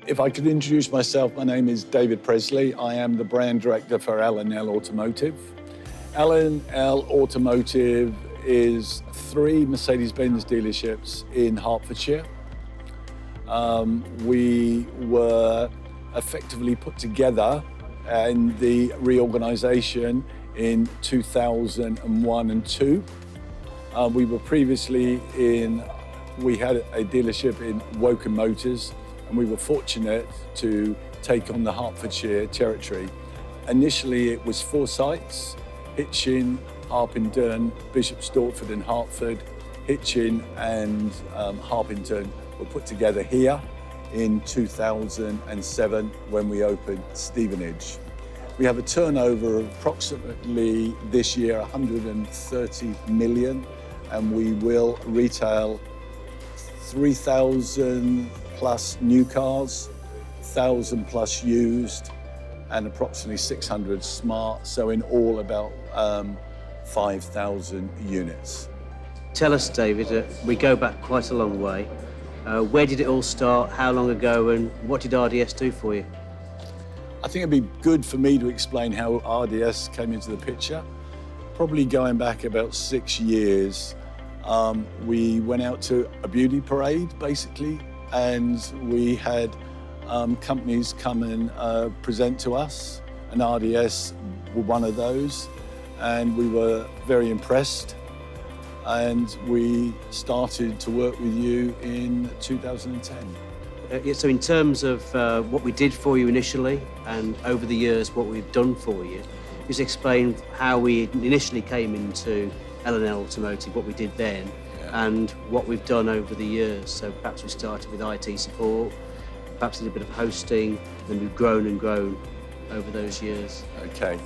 If I could introduce myself, my name is David Presley. I am the brand director for L&L Automotive. L&L Automotive is 3 Mercedes-Benz dealerships in Hertfordshire. We were effectively put together in the reorganisation in 2001 and 2. We were previously we had a dealership in Woking Motors, and we were fortunate to take on the Hertfordshire territory. Initially, it was 4 sites: Hitchin, Harpington, Bishop Stortford and Hertford. Hitchin and Harpington were put together here in 2007 when we opened Stevenage. We have a turnover of approximately this year 130 million, and we will retail 3,000 plus new cars, 1,000 plus used, and approximately 600 smart, so in all about 5,000 units. Tell us, David, we go back quite a long way. Where did it all start, how long ago, and what did RDS do for you? I think it'd be good for me to explain how RDS came into the picture. Probably going back about 6 years, we went out to a beauty parade, basically, and we had companies come and present to us, and RDS were one of those, and we were very impressed, and we started to work with you in 2010. So in terms of what we did for you initially, and over the years what we've done for you, just explain how we initially came into L&L Automotive, what we did then, and what we've done over the years. So perhaps we started with IT support, perhaps did a bit of hosting, then we've grown and grown over those years. Okay.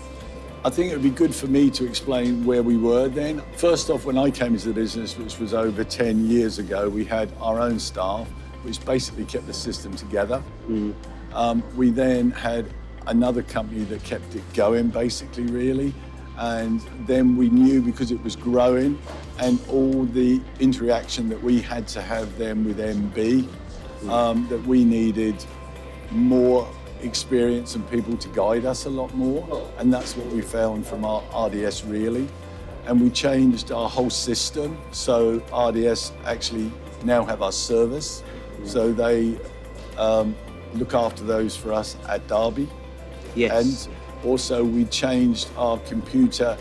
I think it would be good for me to explain where we were then. First off, when I came into the business, which was over 10 years ago, we had our own staff, which basically kept the system together. We then had another company that kept it going, basically, really. And then we knew, because it was growing and all the interaction that we had to have then with MB, that we needed more experience and people to guide us a lot more. And that's what we found from our RDS, really. And we changed our whole system. So RDS actually now have our service. So they look after those for us at Derby. Yes. And also we changed our computer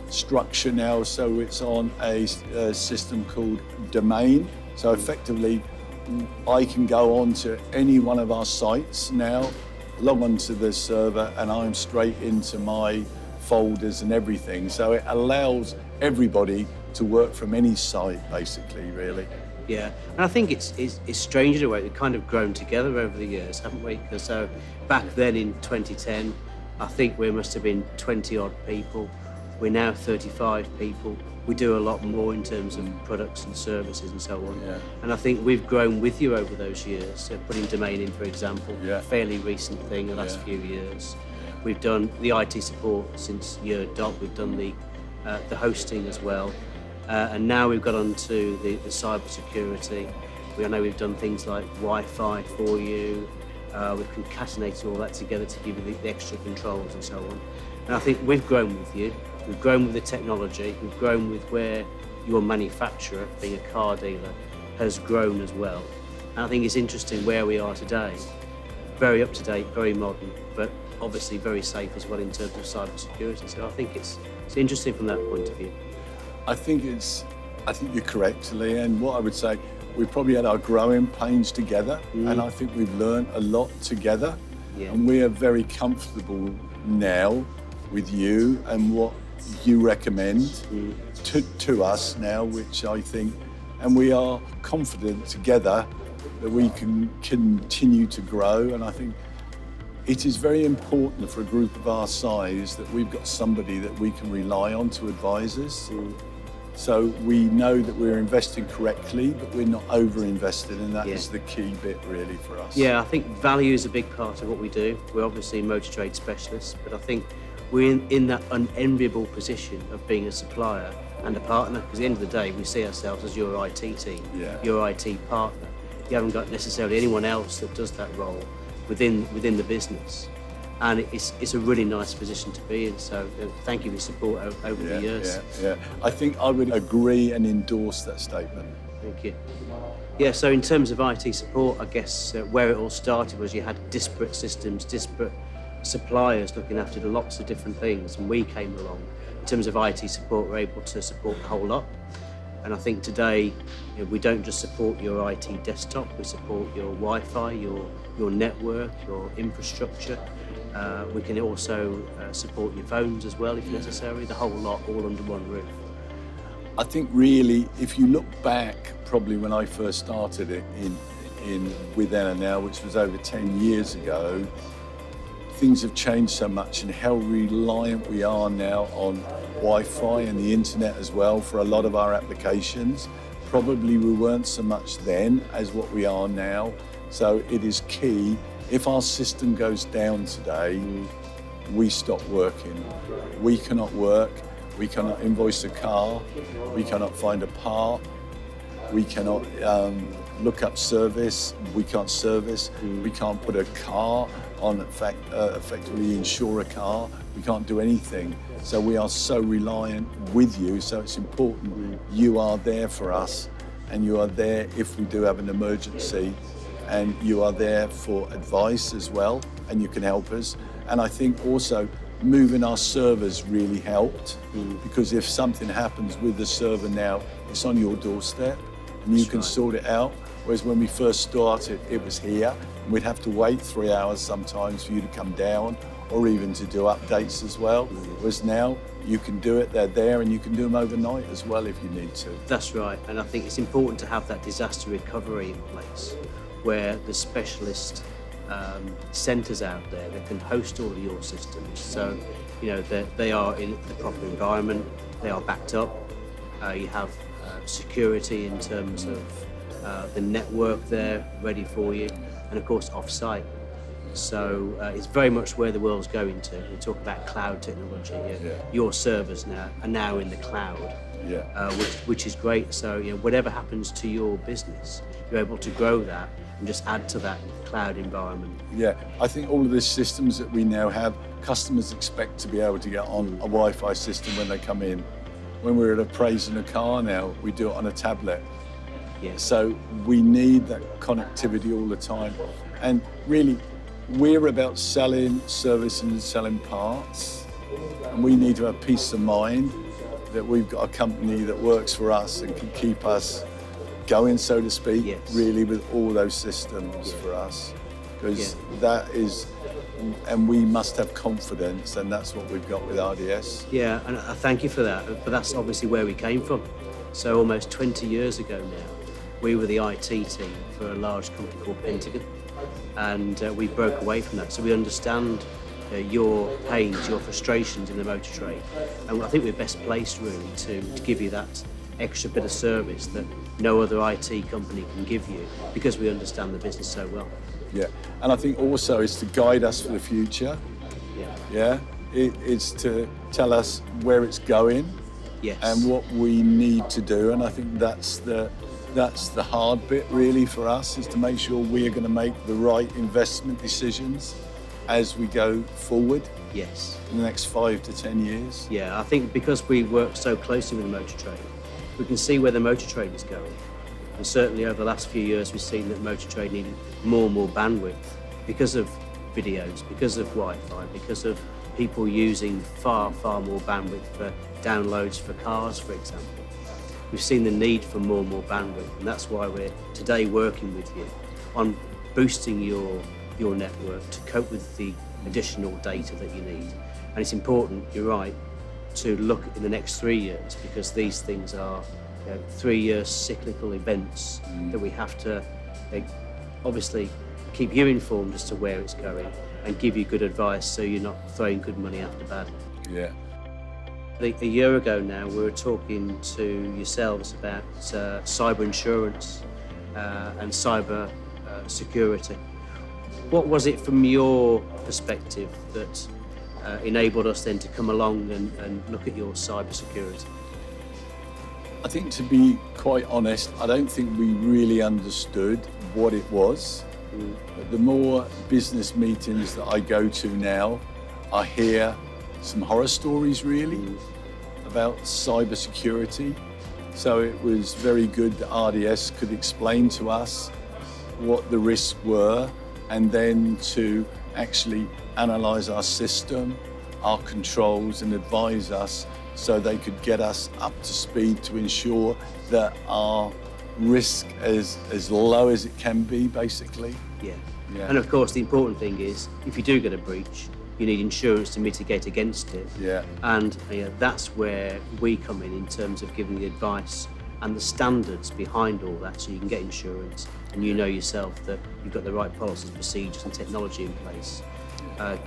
structure now, so it's on a system called Domain. So effectively, I can go on to any one of our sites now, log on to the server, and I'm straight into my folders and everything. So it allows everybody to work from any site, basically, really. Yeah, and I think it's strange in a way. We've kind of grown together over the years, haven't we? Because so back then in 2010, I think we must have been 20 odd people. We're now 35 people. We do a lot more in terms of products and services and so on. Yeah. And I think we've grown with you over those years. So putting Domain in, for example, a fairly recent thing the last few years. Yeah. We've done the IT support since year dot. We've done the hosting as well. And now we've got onto the cyber security. I know we've done things like Wi-Fi for you. We've concatenated all that together to give you the extra controls and so on. And I think we've grown with you. We've grown with the technology. We've grown with where your manufacturer, being a car dealer, has grown as well. And I think it's interesting where we are today. Very up to date, very modern, but obviously very safe as well in terms of cyber security. So I think it's interesting from that point of view. I think you're correct, Lee, and what I would say, we've probably had our growing pains together, and I think we've learned a lot together, and we are very comfortable now with you and what you recommend to us now, which I think, and we are confident together that we can continue to grow. And I think it is very important for a group of our size that we've got somebody that we can rely on to advise us. So we know that we're investing correctly, but we're not over-invested, and that is the key bit really for us. Yeah, I think value is a big part of what we do. We're obviously motor trade specialists, but I think we're in that unenviable position of being a supplier and a partner, because at the end of the day, we see ourselves as your IT team, your IT partner. You haven't got necessarily anyone else that does that role. within the business. And it's a really nice position to be in. So thank you for your support over the years. Yeah. I think I would agree and endorse that statement. Thank you. Yeah, so in terms of IT support, I guess where it all started was you had disparate systems, disparate suppliers looking after lots of different things, and we came along. In terms of IT support, we're able to support the whole lot. And I think today, we don't just support your IT desktop, we support your Wi-Fi, your network, your infrastructure. We can also support your phones as well, if necessary, the whole lot, all under one roof. I think really, if you look back, probably when I first started it with L&L, which was over 10 years ago, things have changed so much, and how reliant we are now on Wi-Fi and the internet as well for a lot of our applications. Probably we weren't so much then as what we are now. So it is key. If our system goes down today, we stop working. We cannot work. We cannot invoice a car. We cannot find a part. We cannot look up service. We can't service. We can't put a car on, effectively insure a car. We can't do anything. So we are so reliant with you. So it's important you are there for us, and you are there if we do have an emergency, and you are there for advice as well, and you can help us. And I think also moving our servers really helped, because if something happens with the server now, it's on your doorstep and you can sort it out. Whereas when we first started, it was here, and we'd have to wait 3 hours sometimes for you to come down, or even to do updates as well. Whereas now you can do it, they're there, and you can do them overnight as well if you need to. That's right, and I think it's important to have that disaster recovery in place, where the specialist centres out there that can host all of your systems. So, they are in the proper environment, they are backed up, you have security in terms of the network there ready for you, and of course off-site. So it's very much where the world's going to. We talk about cloud technology. Your servers are now in the cloud, which is great. So whatever happens to your business, you're able to grow that and just add to that cloud environment. Yeah, I think all of the systems that we now have, customers expect to be able to get on a Wi-Fi system when they come in. When we're appraising a car now, we do it on a tablet. Yes. So we need that connectivity all the time. And really, we're about selling service and selling parts. And we need to have peace of mind that we've got a company that works for us and can keep us going, so to speak, really, with all those systems for us. Because that is, and we must have confidence, and that's what we've got with RDS. Yeah, and I thank you for that, but that's obviously where we came from. So almost 20 years ago now, we were the IT team for a large company called Pentagon, and we broke away from that. So we understand your pains, your frustrations in the motor trade, and I think we're best placed really to give you that extra bit of service that no other IT company can give you, because we understand the business so well. Yeah, and I think also it's to guide us for the future. It's to tell us where it's going and what we need to do, and I think that's the hard bit really for us, is to make sure we are going to make the right investment decisions as we go forward. Yes. In the next 5 to 10 years. Yeah, I think because we work so closely with the motor trade, we can see where the motor trade is going. And certainly over the last few years, we've seen that motor trade needed more and more bandwidth because of videos, because of Wi-Fi, because of people using far, far more bandwidth for downloads for cars, for example. We've seen the need for more and more bandwidth, and that's why we're today working with you on boosting your network to cope with the additional data that you need. And it's important, you're right, to look in the next 3 years, because these things are 3-year cyclical events that we have to obviously keep you informed as to where it's going and give you good advice so you're not throwing good money after bad. Yeah. A year ago now, we were talking to yourselves about cyber insurance and cyber security. What was it from your perspective that enabled us then to come along and look at your cyber security? I think, to be quite honest, I don't think we really understood what it was. But the more business meetings that I go to now, I hear some horror stories really about cyber security. So it was very good that RDS could explain to us what the risks were, and then to actually analyse our system, our controls, and advise us so they could get us up to speed to ensure that our risk is as low as it can be, basically. Yeah. And of course, the important thing is, if you do get a breach, you need insurance to mitigate against it. Yeah. And that's where we come in terms of giving the advice and the standards behind all that, so you can get insurance and you know yourself that you've got the right policies, procedures and technology in place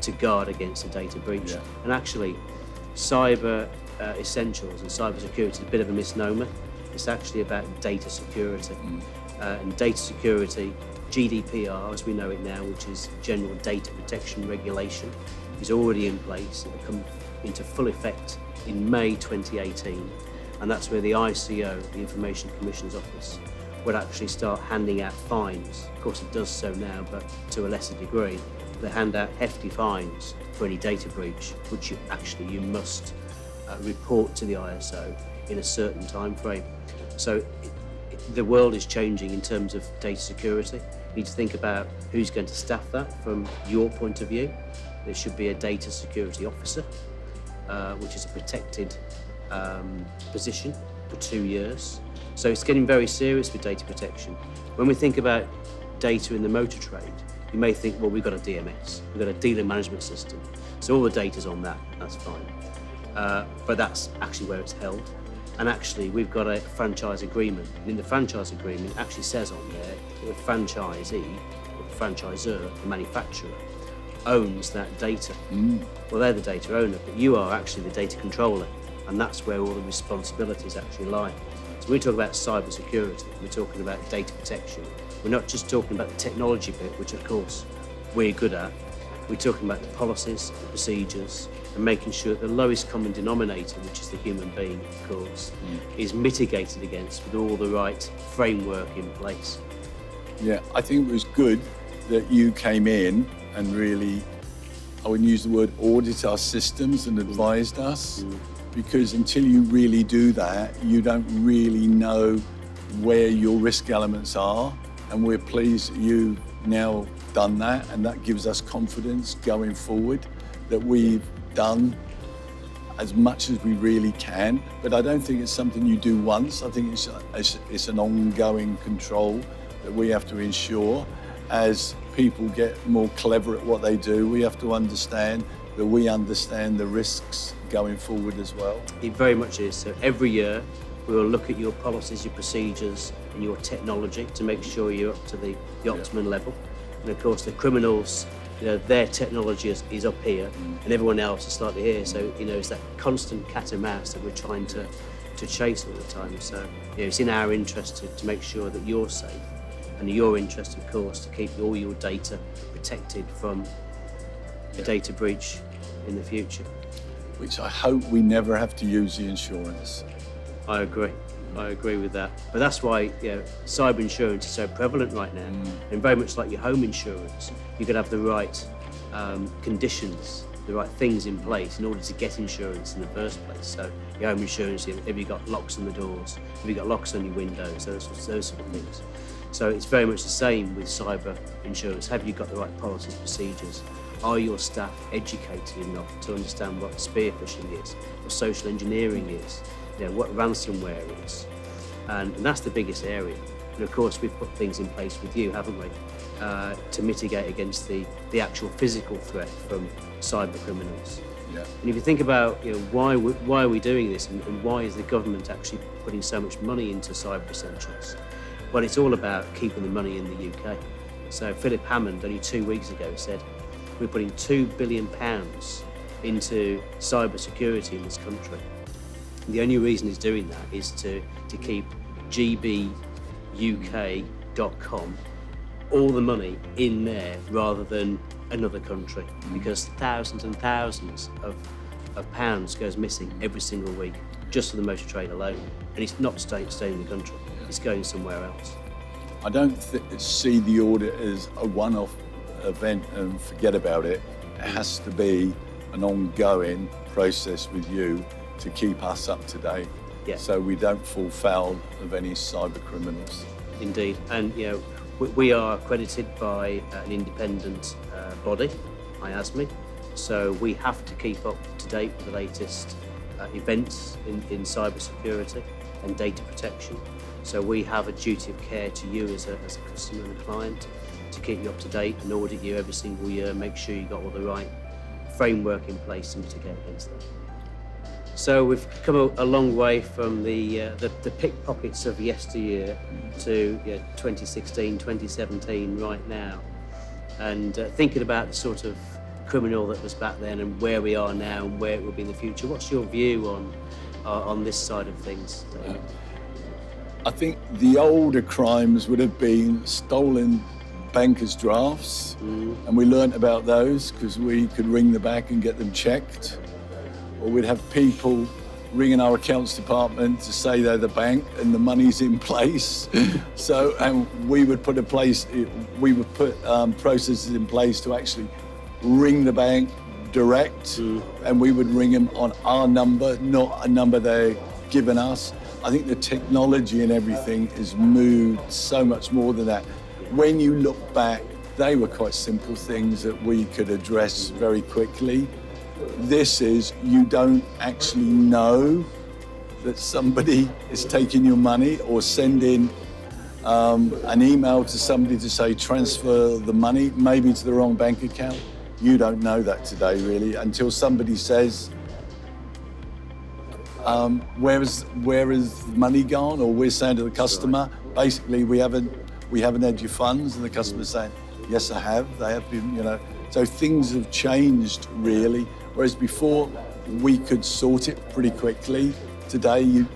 to guard against a data breach. Yeah. And actually, cyber essentials and cyber security is a bit of a misnomer. It's actually about data security. And data security, GDPR as we know it now, which is General Data Protection Regulation, is already in place. It will come into full effect in May 2018. And that's where the ICO, the Information Commissioner's Office, would actually start handing out fines. Of course, it does so now, but to a lesser degree. They hand out hefty fines for any data breach, which you must report to the ISO in a certain time frame. So the world is changing in terms of data security. You need to think about who's going to staff that from your point of view. There should be a data security officer, which is a protected position for 2 years. So it's getting very serious with data protection. When we think about data in the motor trade, you may think, well, we've got a DMS, we've got a dealer management system, so all the data's on that, that's fine. But that's actually where it's held. And actually, we've got a franchise agreement. And in the franchise agreement, it actually says on there that the franchisee, or the franchisor, the manufacturer, owns that data. Well, they're the data owner, but you are actually the data controller, and that's where all the responsibilities actually lie. So we talk about cyber security, we're talking about data protection. We're not just talking about the technology bit, which of course we're good at. We're talking about the policies, the procedures, and making sure that the lowest common denominator, which is the human being, of course, is mitigated against with all the right framework in place. Yeah, I think it was good that you came in and really, I wouldn't use the word audit our systems and advised us, because until you really do that, you don't really know where your risk elements are. And we're pleased that you've now done that, and that gives us confidence going forward that we've done as much as we really can. But I don't think it's something you do once. I think it's an ongoing control that we have to ensure. As people get more clever at what they do, we have to understand that we understand the risks going forward as well. It very much is. So every year we will look at your policies, your procedures and your technology to make sure you're up to the optimum level. And of course the criminals, their technology is up here and everyone else is slightly here. So, it's that constant cat and mouse that we're trying to chase all the time. So, it's in our interest to make sure that you're safe, and in your interest, of course, to keep all your data protected from a data breach in the future. Which I hope we never have to use the insurance. I agree with that. But that's why cyber insurance is so prevalent right now. And very much like your home insurance, you've got to have the right conditions, the right things in place in order to get insurance in the first place. So your home insurance, have you got locks on the doors? Have you got locks on your windows? Those sort of things. So it's very much the same with cyber insurance. Have you got the right policies, procedures? Are your staff educated enough to understand what spear phishing is, what social engineering is, what ransomware is? And that's the biggest area. And of course, we've put things in place with you, haven't we, to mitigate against the actual physical threat from cyber criminals. Yeah. And if you think about why are we doing this, and why is the government actually putting so much money into cyber essentials? Well, it's all about keeping the money in the UK. So Philip Hammond only 2 weeks ago said, we're putting £2 billion into cyber security in this country. And the only reason he's doing that is to keep gbuk.com, all the money in there rather than another country, because thousands and thousands of pounds goes missing every single week just for the motor trade alone. And it's not staying in the country, it's going somewhere else. I don't see the audit as a one-off event and forget about it. It has to be an ongoing process with you to keep us up to date, so we don't fall foul of any cyber criminals. Indeed, and we are accredited by an independent body, IASME, so we have to keep up to date with the latest events in cyber security and data protection. So we have a duty of care to you as a customer and a client to keep you up to date and audit you every single year, make sure you've got all the right framework in place to mitigate against that. So we've come a long way from the pickpockets of yesteryear to 2016, 2017 right now, and thinking about the sort of criminal that was back then and where we are now and where it will be in the future. What's your view on this side of things, David? I think the older crimes would have been stolen bankers' drafts, and we learnt about those because we could ring the bank and get them checked. Or we'd have people ringing our accounts department to say they're the bank and the money's in place. And we would put processes in place to actually ring the bank direct, and we would ring them on our number, not a number they're given us. I think the technology and everything has moved so much more than that. When you look back, they were quite simple things that we could address very quickly. This is, you don't actually know that somebody is taking your money or sending an email to somebody to say transfer the money, maybe to the wrong bank account. You don't know that today, really, until somebody says, where is the money gone? Or we're saying to the customer, basically, we haven't had your funds, and the customer's saying, yes, I have. They have been, So things have changed, really. Whereas before, we could sort it pretty quickly. Today, you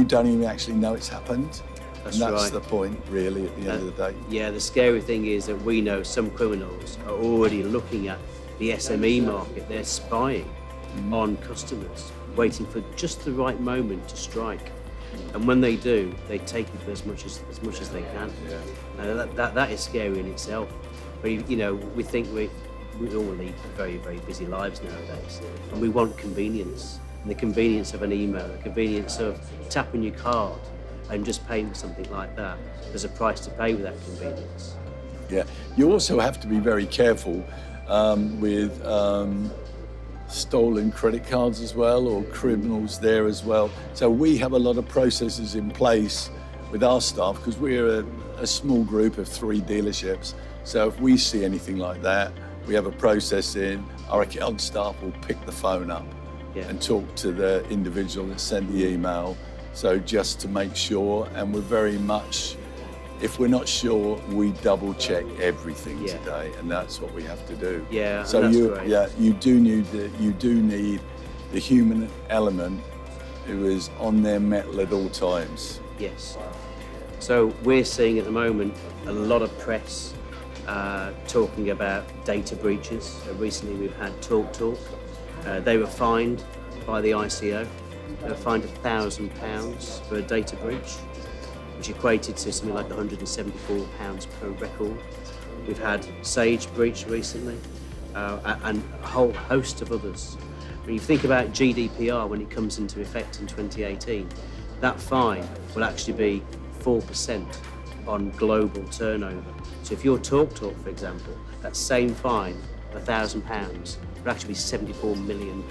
don't even actually know it's happened. That's right. The point, really, at the end of the day. Yeah, the scary thing is that we know some criminals are already looking at the SME market. They're spying on customers, waiting for just the right moment to strike. And when they do, they take it for as much as they can. Yeah. That is scary in itself. But we think we all lead very, very busy lives nowadays, and we want convenience. And the convenience of an email, the convenience of tapping your card and just paying for something like that. There's a price to pay with that convenience. Yeah, you also have to be very careful with stolen credit cards as well, or criminals there as well. So we have a lot of processes in place with our staff because we're a small group of 3 dealerships. So if we see anything like that, we have a process in, our account staff will pick the phone up and talk to the individual that sent the email. So just to make sure, and we're very much, if we're not sure, we double check everything today, and that's what we have to do. Yeah, so you do need the human element who is on their mettle at all times. Yes. So we're seeing at the moment a lot of press talking about data breaches. Recently we've had TalkTalk. They were fined by the ICO. They were fined £1,000 for a data breach, which equated to something like £174 per record. We've had Sage breach recently, and a whole host of others. When you think about GDPR, when it comes into effect in 2018, that fine will actually be 4% on global turnover. So if you're TalkTalk, for example, that same fine of £1,000 would actually be £74 million.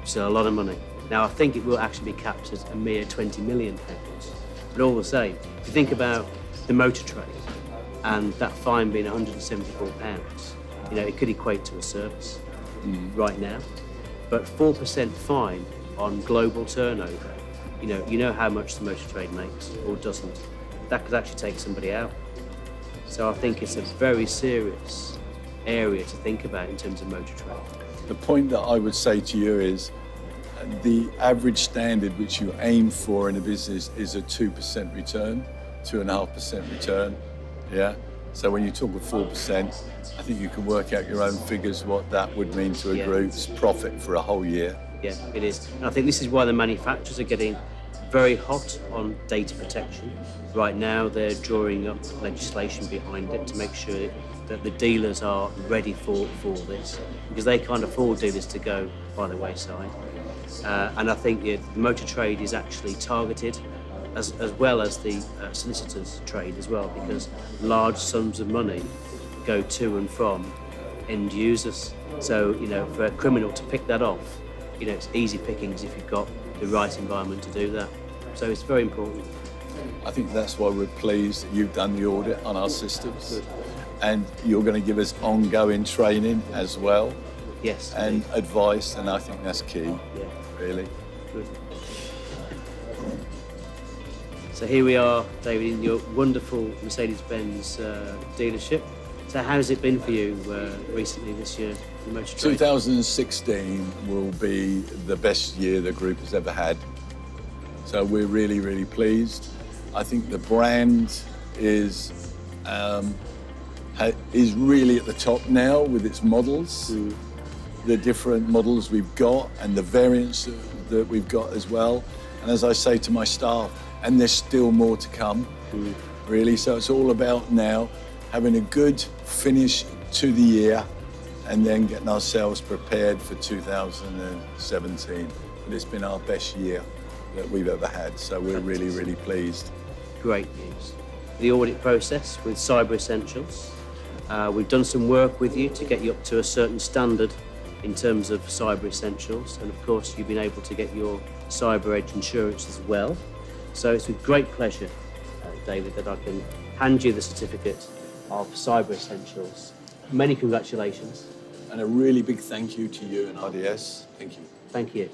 So a lot of money. Now, I think it will actually be capped at a mere £20 million. But all the same, if you think about the motor trade and that fine being £174, it could equate to a service right now. But 4% fine on global turnover, you know how much the motor trade makes or doesn't. That could actually take somebody out. So I think it's a very serious area to think about in terms of motor trade. The point that I would say to you is the average standard which you aim for in a business is a 2% return, 2.5% return. Yeah. So when you talk of 4%, I think you can work out your own figures what that would mean to a group's profit for a whole year. Yeah, it is. And I think this is why the manufacturers are getting very hot on data protection. Right now, they're drawing up legislation behind it to make sure that the dealers are ready for this, because they can't afford dealers to go by the wayside. And I think the motor trade is actually targeted as well as the solicitors trade as well, because large sums of money go to and from end users. So, for a criminal to pick that off, it's easy pickings if you've got the right environment to do that. So it's very important. I think that's why we're pleased that you've done the audit on our systems. Good. And you're going to give us ongoing training as well. Yes. And advice, and I think that's key, really. Good. So here we are, David, in your wonderful Mercedes-Benz dealership. So how's it been for you recently this year, the motor trade? 2016 will be the best year the group has ever had. So we're really, really pleased. I think the brand is really at the top now with its models, the different models we've got and the variants that we've got as well. And as I say to my staff, and there's still more to come, really. So it's all about now having a good finish to the year and then getting ourselves prepared for 2017. But it's been our best year that we've ever had, so we're really, really pleased. Great news. The audit process with Cyber Essentials. We've done some work with you to get you up to a certain standard in terms of Cyber Essentials, and of course you've been able to get your Cyber Edge insurance as well. So it's with great pleasure, David, that I can hand you the certificate of Cyber Essentials. Many congratulations. And a really big thank you to you and RDS. Thank you. Thank you.